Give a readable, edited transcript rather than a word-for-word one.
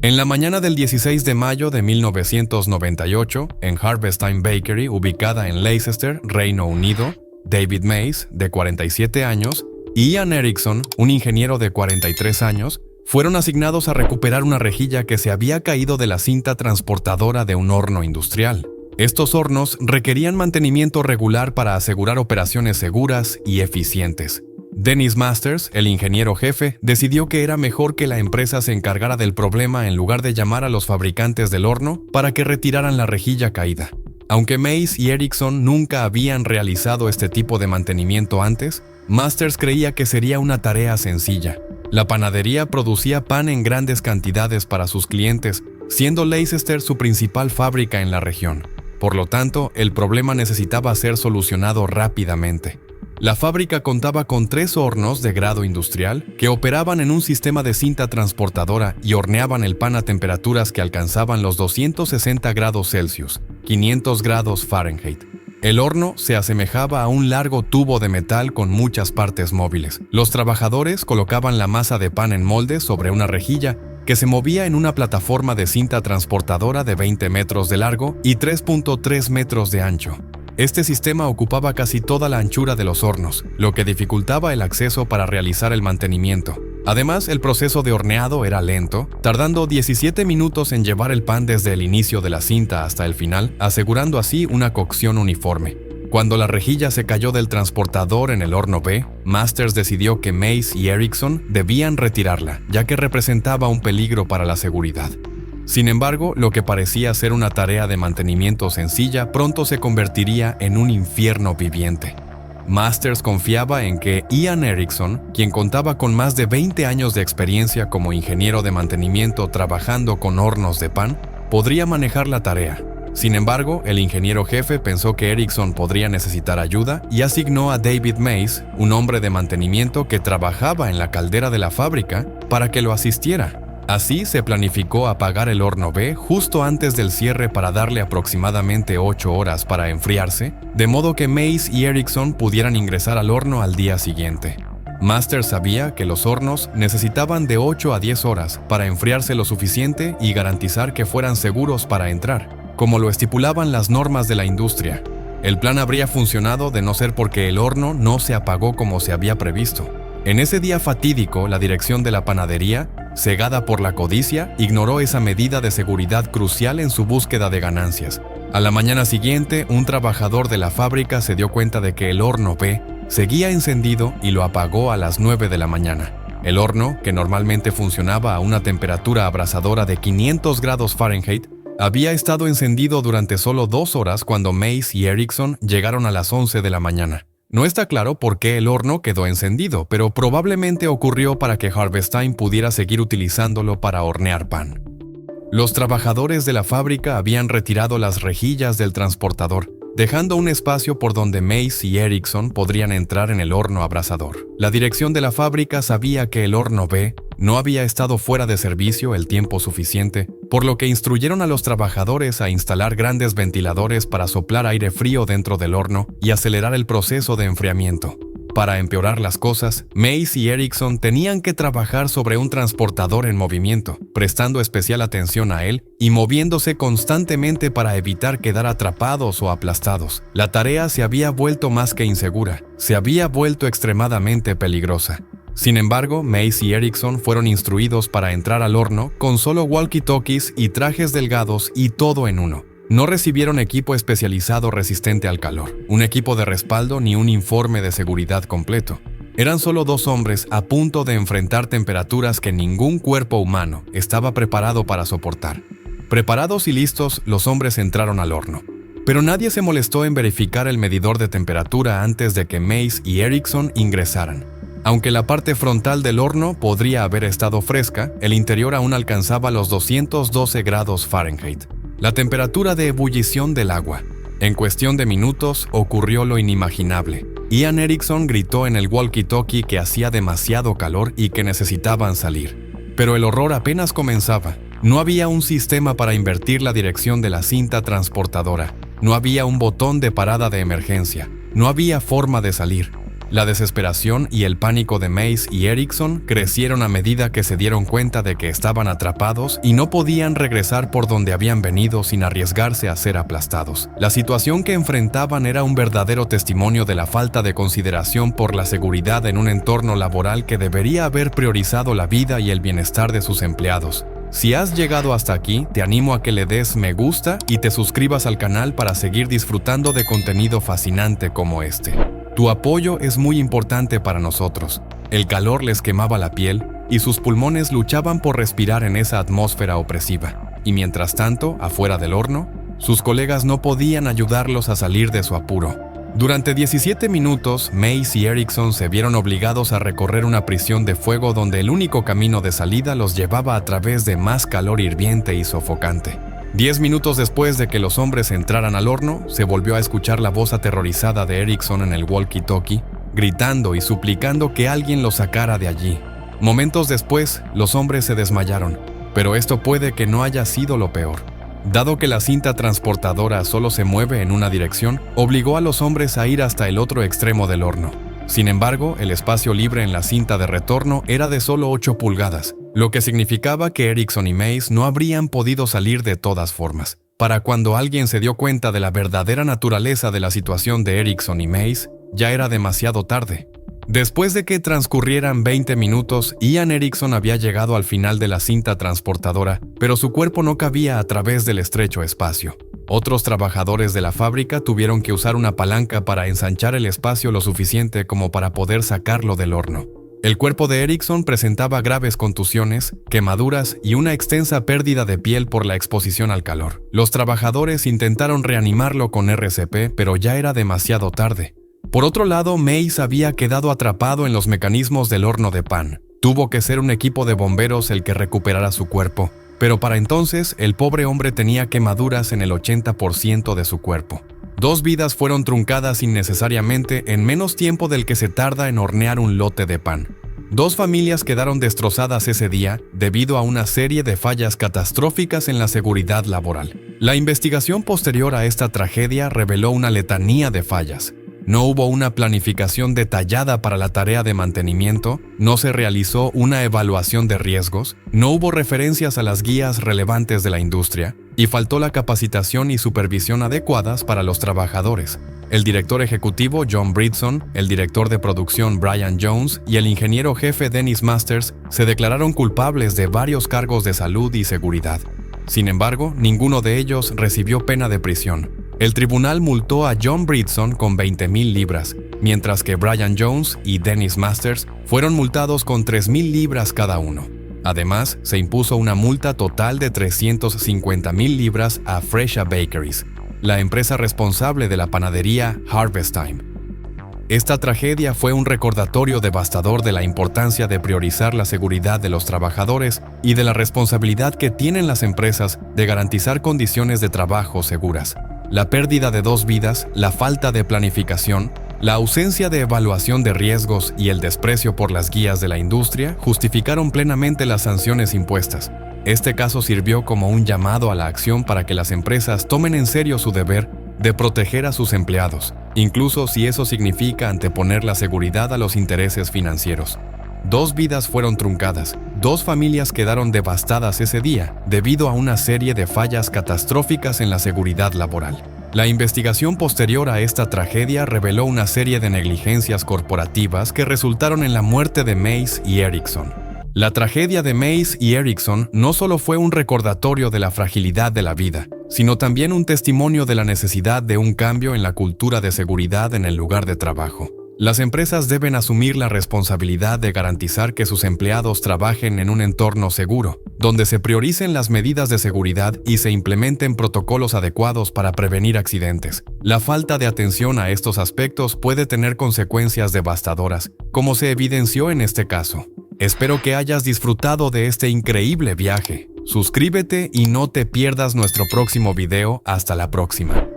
En la mañana del 16 de mayo de 1998, en Harvest Time Bakery, ubicada en Leicester, Reino Unido, David Mays, de 47 años, y Ian Erickson, un ingeniero de 43 años, fueron asignados a recuperar una rejilla que se había caído de la cinta transportadora de un horno industrial. Estos hornos requerían mantenimiento regular para asegurar operaciones seguras y eficientes. Dennis Masters, el ingeniero jefe, decidió que era mejor que la empresa se encargara del problema en lugar de llamar a los fabricantes del horno para que retiraran la rejilla caída. Aunque Mays y Erickson nunca habían realizado este tipo de mantenimiento antes, Masters creía que sería una tarea sencilla. La panadería producía pan en grandes cantidades para sus clientes, siendo Leicester su principal fábrica en la región. Por lo tanto, el problema necesitaba ser solucionado rápidamente. La fábrica contaba con 3 hornos de grado industrial que operaban en un sistema de cinta transportadora y horneaban el pan a temperaturas que alcanzaban los 260 grados Celsius, 500 grados Fahrenheit. El horno se asemejaba a un largo tubo de metal con muchas partes móviles. Los trabajadores colocaban la masa de pan en moldes sobre una rejilla que se movía en una plataforma de cinta transportadora de 20 metros de largo y 3.3 metros de ancho. Este sistema ocupaba casi toda la anchura de los hornos, lo que dificultaba el acceso para realizar el mantenimiento. Además, el proceso de horneado era lento, tardando 17 minutos en llevar el pan desde el inicio de la cinta hasta el final, asegurando así una cocción uniforme. Cuando la rejilla se cayó del transportador en el horno B, Masters decidió que Mays y Erickson debían retirarla, ya que representaba un peligro para la seguridad. Sin embargo, lo que parecía ser una tarea de mantenimiento sencilla pronto se convertiría en un infierno viviente. Masters confiaba en que Ian Erickson, quien contaba con más de 20 años de experiencia como ingeniero de mantenimiento trabajando con hornos de pan, podría manejar la tarea. Sin embargo, el ingeniero jefe pensó que Erickson podría necesitar ayuda y asignó a David Mays, un hombre de mantenimiento que trabajaba en la caldera de la fábrica, para que lo asistiera. Así se planificó apagar el horno B justo antes del cierre para darle aproximadamente 8 horas para enfriarse, de modo que Mays y Erickson pudieran ingresar al horno al día siguiente. Masters sabía que los hornos necesitaban de 8 a 10 horas para enfriarse lo suficiente y garantizar que fueran seguros para entrar, como lo estipulaban las normas de la industria. El plan habría funcionado de no ser porque el horno no se apagó como se había previsto. En ese día fatídico, la dirección de la panadería, cegada por la codicia, ignoró esa medida de seguridad crucial en su búsqueda de ganancias. A la mañana siguiente, un trabajador de la fábrica se dio cuenta de que el horno B seguía encendido y lo apagó a las 9 de la mañana. El horno, que normalmente funcionaba a una temperatura abrasadora de 500 grados Fahrenheit, había estado encendido durante solo 2 horas cuando Mays y Erickson llegaron a las 11 de la mañana. No está claro por qué el horno quedó encendido, pero probablemente ocurrió para que Harvest Time pudiera seguir utilizándolo para hornear pan. Los trabajadores de la fábrica habían retirado las rejillas del transportador, dejando un espacio por donde Mays y Erickson podrían entrar en el horno abrasador. La dirección de la fábrica sabía que el horno B no había estado fuera de servicio el tiempo suficiente, por lo que instruyeron a los trabajadores a instalar grandes ventiladores para soplar aire frío dentro del horno y acelerar el proceso de enfriamiento. Para empeorar las cosas, Mays y Erickson tenían que trabajar sobre un transportador en movimiento, prestando especial atención a él y moviéndose constantemente para evitar quedar atrapados o aplastados. La tarea se había vuelto más que insegura, se había vuelto extremadamente peligrosa. Sin embargo, Mays y Erickson fueron instruidos para entrar al horno con solo walkie-talkies y trajes delgados y todo en uno. No recibieron equipo especializado resistente al calor, un equipo de respaldo ni un informe de seguridad completo. Eran solo 2 hombres a punto de enfrentar temperaturas que ningún cuerpo humano estaba preparado para soportar. Preparados y listos, los hombres entraron al horno. Pero nadie se molestó en verificar el medidor de temperatura antes de que Mays y Erickson ingresaran. Aunque la parte frontal del horno podría haber estado fresca, el interior aún alcanzaba los 212 grados Fahrenheit. La temperatura de ebullición del agua. En cuestión de minutos ocurrió lo inimaginable. Ian Erickson gritó en el walkie-talkie que hacía demasiado calor y que necesitaban salir. Pero el horror apenas comenzaba. No había un sistema para invertir la dirección de la cinta transportadora. No había un botón de parada de emergencia. No había forma de salir. La desesperación y el pánico de Mace y Erickson crecieron a medida que se dieron cuenta de que estaban atrapados y no podían regresar por donde habían venido sin arriesgarse a ser aplastados. La situación que enfrentaban era un verdadero testimonio de la falta de consideración por la seguridad en un entorno laboral que debería haber priorizado la vida y el bienestar de sus empleados. Si has llegado hasta aquí, te animo a que le des me gusta y te suscribas al canal para seguir disfrutando de contenido fascinante como este. Tu apoyo es muy importante para nosotros. El calor les quemaba la piel y sus pulmones luchaban por respirar en esa atmósfera opresiva. Y mientras tanto, afuera del horno, sus colegas no podían ayudarlos a salir de su apuro. Durante 17 minutos, Mace y Erickson se vieron obligados a recorrer una prisión de fuego donde el único camino de salida los llevaba a través de más calor hirviente y sofocante. 10 minutos después de que los hombres entraran al horno, se volvió a escuchar la voz aterrorizada de Erickson en el walkie-talkie, gritando y suplicando que alguien los sacara de allí. Momentos después, los hombres se desmayaron, pero esto puede que no haya sido lo peor. Dado que la cinta transportadora solo se mueve en una dirección, obligó a los hombres a ir hasta el otro extremo del horno. Sin embargo, el espacio libre en la cinta de retorno era de solo 8 pulgadas, lo que significaba que Erickson y Mace no habrían podido salir de todas formas. Para cuando alguien se dio cuenta de la verdadera naturaleza de la situación de Erickson y Mace, ya era demasiado tarde. Después de que transcurrieran 20 minutos, Ian Erickson había llegado al final de la cinta transportadora, pero su cuerpo no cabía a través del estrecho espacio. Otros trabajadores de la fábrica tuvieron que usar una palanca para ensanchar el espacio lo suficiente como para poder sacarlo del horno. El cuerpo de Erickson presentaba graves contusiones, quemaduras y una extensa pérdida de piel por la exposición al calor. Los trabajadores intentaron reanimarlo con RCP, pero ya era demasiado tarde. Por otro lado, Mace había quedado atrapado en los mecanismos del horno de pan. Tuvo que ser un equipo de bomberos el que recuperara su cuerpo, pero para entonces el pobre hombre tenía quemaduras en el 80% de su cuerpo. 2 vidas fueron truncadas innecesariamente en menos tiempo del que se tarda en hornear un lote de pan. 2 familias quedaron destrozadas ese día debido a una serie de fallas catastróficas en la seguridad laboral. La investigación posterior a esta tragedia reveló una letanía de fallas. No hubo una planificación detallada para la tarea de mantenimiento, no se realizó una evaluación de riesgos, no hubo referencias a las guías relevantes de la industria, y faltó la capacitación y supervisión adecuadas para los trabajadores. El director ejecutivo John Bridson, el director de producción Brian Jones y el ingeniero jefe Dennis Masters se declararon culpables de varios cargos de salud y seguridad. Sin embargo, ninguno de ellos recibió pena de prisión. El tribunal multó a John Bridson con 20,000 libras, mientras que Brian Jones y Dennis Masters fueron multados con 3,000 libras cada uno. Además, se impuso una multa total de 350,000 libras a Fresha Bakeries, la empresa responsable de la panadería Harvest Time. Esta tragedia fue un recordatorio devastador de la importancia de priorizar la seguridad de los trabajadores y de la responsabilidad que tienen las empresas de garantizar condiciones de trabajo seguras. La pérdida de 2 vidas, la falta de planificación, la ausencia de evaluación de riesgos y el desprecio por las guías de la industria justificaron plenamente las sanciones impuestas. Este caso sirvió como un llamado a la acción para que las empresas tomen en serio su deber de proteger a sus empleados, incluso si eso significa anteponer la seguridad a los intereses financieros. 2 vidas fueron truncadas, 2 familias quedaron devastadas ese día debido a una serie de fallas catastróficas en la seguridad laboral. La investigación posterior a esta tragedia reveló una serie de negligencias corporativas que resultaron en la muerte de Mace y Erickson. La tragedia de Mace y Erickson no solo fue un recordatorio de la fragilidad de la vida, sino también un testimonio de la necesidad de un cambio en la cultura de seguridad en el lugar de trabajo. Las empresas deben asumir la responsabilidad de garantizar que sus empleados trabajen en un entorno seguro, donde se prioricen las medidas de seguridad y se implementen protocolos adecuados para prevenir accidentes. La falta de atención a estos aspectos puede tener consecuencias devastadoras, como se evidenció en este caso. Espero que hayas disfrutado de este increíble viaje. Suscríbete y no te pierdas nuestro próximo video. Hasta la próxima.